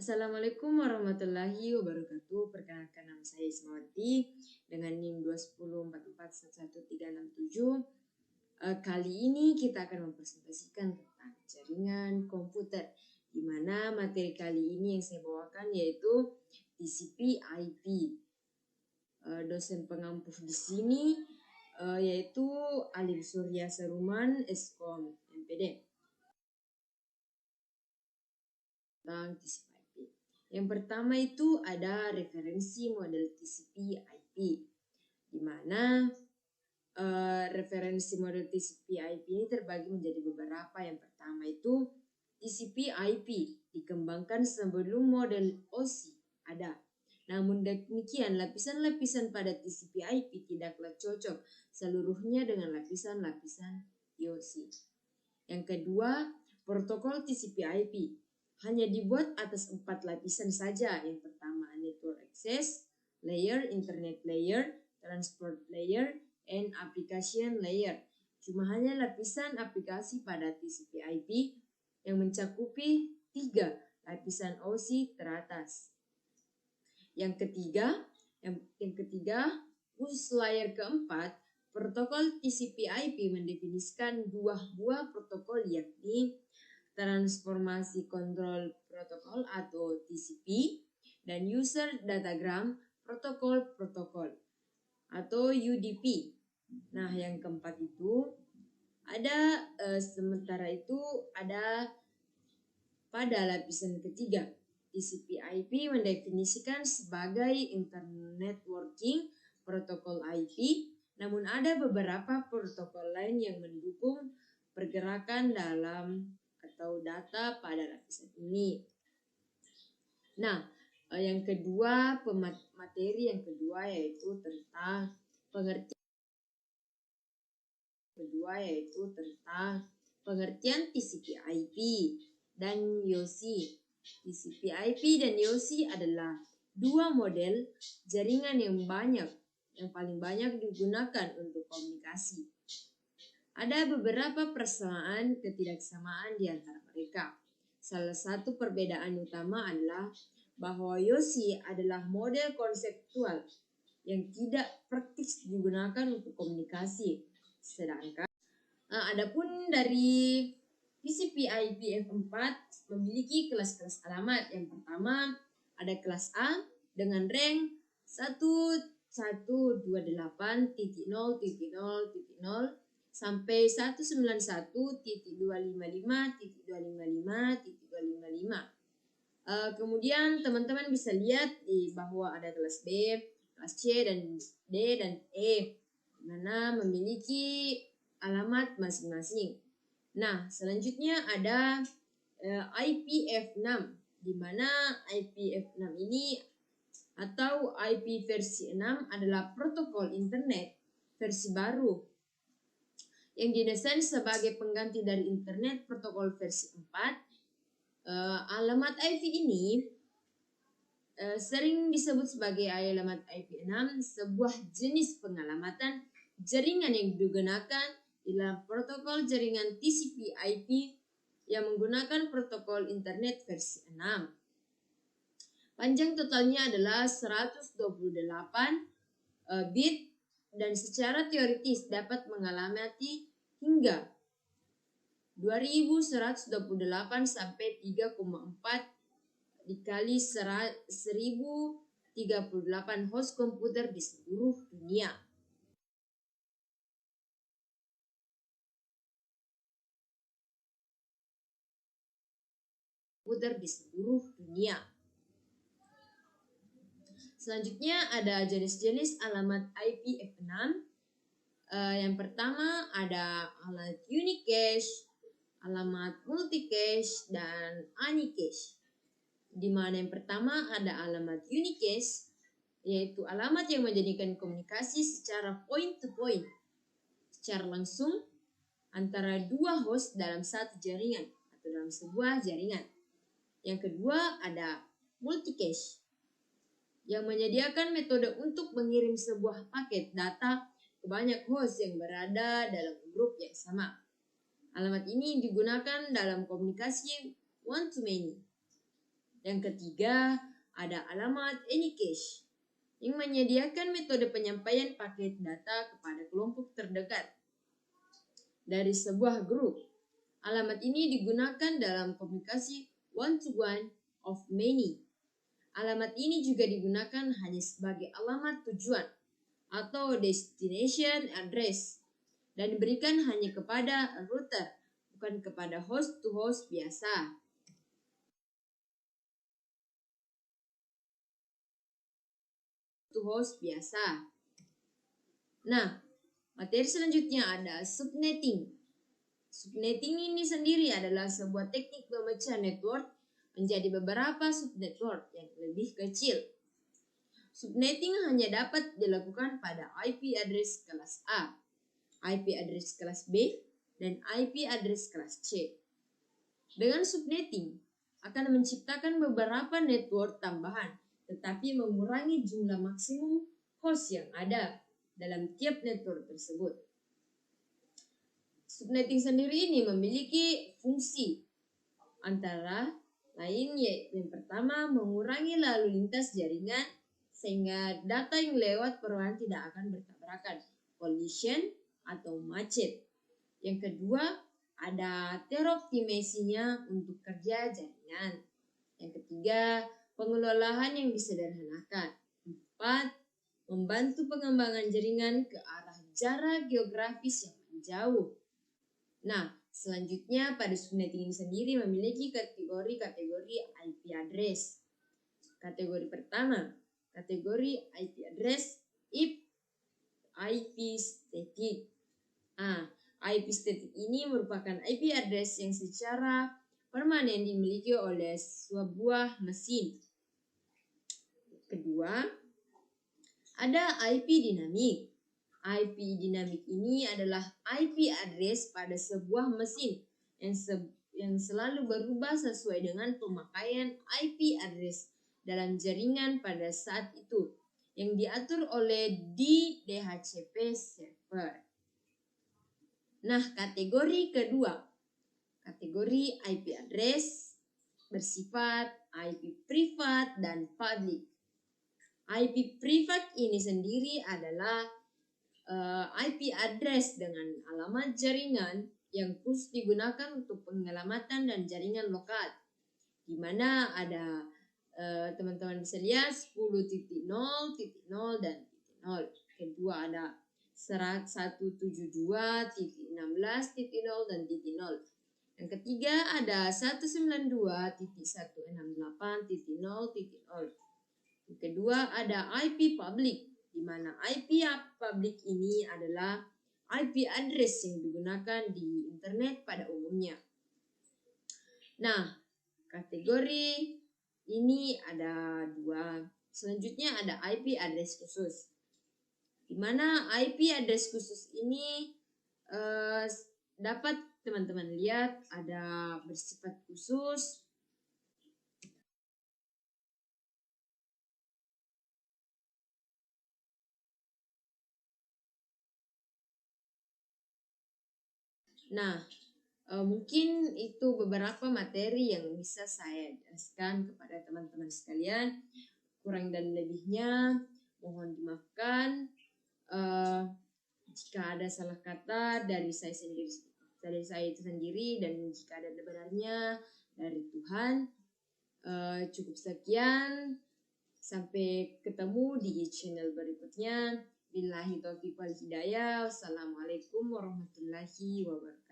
Assalamualaikum warahmatullahi wabarakatuh. Perkenalkan, nama saya Ismawati dengan NIM 21044111367. Kali ini kita akan mempresentasikan tentang jaringan komputer, di mana materi kali ini yang saya bawakan yaitu TCP/IP. Dosen pengampu di sini yaitu Alim Surya Saruman, Eskom MPD. Tentang TCP/IP. Yang pertama itu ada referensi model TCP/IP, di mana referensi model TCP/IP ini terbagi menjadi beberapa. Yang pertama itu TCP/IP dikembangkan sebelum model OSI ada. Namun demikian, lapisan-lapisan pada TCP/IP tidaklah cocok seluruhnya dengan lapisan-lapisan OSI. Yang kedua, protokol TCP/IP hanya dibuat atas 4 lapisan saja. Yang pertama, network access layer, internet layer, transport layer, and application layer. Cuma hanya lapisan aplikasi pada TCP/IP yang mencakupi 3 lapisan OSI teratas. Yang ketiga, khusus layer keempat, protokol TCP/IP mendefinisikan 2 buah protokol, yakni transformasi control protocol atau TCP dan user datagram protocol atau UDP. Nah, yang keempat itu ada pada lapisan ketiga. TCP/IP mendefinisikan sebagai Internet Working Protocol IP, namun ada beberapa protokol lain yang mendukung pergerakan dalam atau data pada lapisan ini. Nah, yang kedua, materi yang kedua yaitu tentang pengertian TCP/IP dan YOSI. TCP/IP dan YOSI adalah 2 model jaringan yang paling banyak digunakan untuk komunikasi. Ada beberapa persamaan ketidaksamaan di antara mereka. Salah satu perbedaan utama adalah bahwa YOSI adalah model konseptual yang tidak praktis digunakan untuk komunikasi. Sedangkan adapun dari TCP/IP F4 memiliki kelas-kelas alamat. Yang pertama ada kelas A dengan rank 1128.0.0.0 sampai 191.255.255.255. Kemudian teman-teman bisa lihat di bahwa ada kelas B, kelas C, dan D dan E, di mana memiliki alamat masing-masing. Nah, selanjutnya ada IPv6, di mana IPv6 ini atau IP versi 6 adalah protokol internet versi baru yang didesain sebagai pengganti dari internet protokol versi 4. Alamat IP ini sering disebut sebagai alamat IP6, sebuah jenis pengalamatan jaringan yang digunakan dalam protokol jaringan TCP/IP yang menggunakan protokol internet versi 6. Panjang totalnya adalah 128 bit dan secara teoritis dapat mengalamati hingga 2128 sampai 3,4 dikali 1038 host komputer di seluruh dunia. Selanjutnya ada jenis-jenis alamat IPv6. Yang pertama ada alamat unicache, alamat multicache, dan anycache. Di mana yang pertama ada alamat unicache, yaitu alamat yang menjadikan komunikasi secara point to point, secara langsung antara 2 host dalam satu jaringan atau dalam sebuah jaringan. Yang kedua ada multicache, yang menyediakan metode untuk mengirim sebuah paket data ke banyak host yang berada dalam grup yang sama. Alamat ini digunakan dalam komunikasi one to many. Yang ketiga, ada alamat Anycache yang menyediakan metode penyampaian paket data kepada kelompok terdekat dari sebuah grup. Alamat ini digunakan dalam komunikasi one-to-one of many. Alamat ini juga digunakan hanya sebagai alamat tujuan atau destination address dan diberikan hanya kepada router, bukan kepada host-to-host biasa. Nah, materi selanjutnya ada subnetting. Subnetting ini sendiri adalah sebuah teknik memecah network menjadi beberapa subnetwork yang lebih kecil. Subnetting hanya dapat dilakukan pada IP address kelas A, IP address kelas B, dan IP address kelas C. Dengan subnetting akan menciptakan beberapa network tambahan, tetapi mengurangi jumlah maksimum host yang ada dalam tiap network tersebut. Subnetting sendiri ini memiliki fungsi antara lain yaitu yang pertama mengurangi lalu lintas jaringan sehingga data yang lewat perlahan tidak akan bertabrakan, collision atau macet. Yang kedua, ada teroptimasinya untuk kerja jaringan. Yang ketiga, pengelolaan yang disederhanakan. 4, membantu pengembangan jaringan ke arah jarak geografis yang menjauh. Nah, selanjutnya pada subnetting ini sendiri memiliki kategori-kategori IP address. Kategori pertama, kategori IP address IP static. IP static ini merupakan IP address yang secara permanen dimiliki oleh sebuah mesin. Kedua, ada IP dinamik. IP dinamik ini adalah IP address pada sebuah mesin yang selalu berubah sesuai dengan pemakaian IP address dalam jaringan pada saat itu yang diatur oleh DHCP server. Nah, kategori kedua, kategori IP address bersifat IP privat dan public. IP privat ini sendiri adalah IP address dengan alamat jaringan yang khusus digunakan untuk penyelamatan dan jaringan lokal, di mana ada teman-teman bisa lihat 10.0, 0, dan 0. Kedua ada 172.16.0 dan 0. Yang ketiga ada 192.168.0.0. Yang kedua ada IP public, di mana IP public ini adalah IP address yang digunakan di internet pada umumnya. Nah, kategori ini ada 2. Selanjutnya ada IP address khusus, di mana IP address khusus ini dapat teman-teman lihat ada bersifat khusus. Nah, mungkin itu beberapa materi yang bisa saya jelaskan kepada teman-teman sekalian. Kurang dan lebihnya mohon dimaafkan jika ada salah kata dari saya itu sendiri, dan jika ada benarnya dari Tuhan. Cukup sekian, sampai ketemu di channel berikutnya. Billahi taufiq wal hidayah. Wassalamualaikum warahmatullahi wabarakatuh.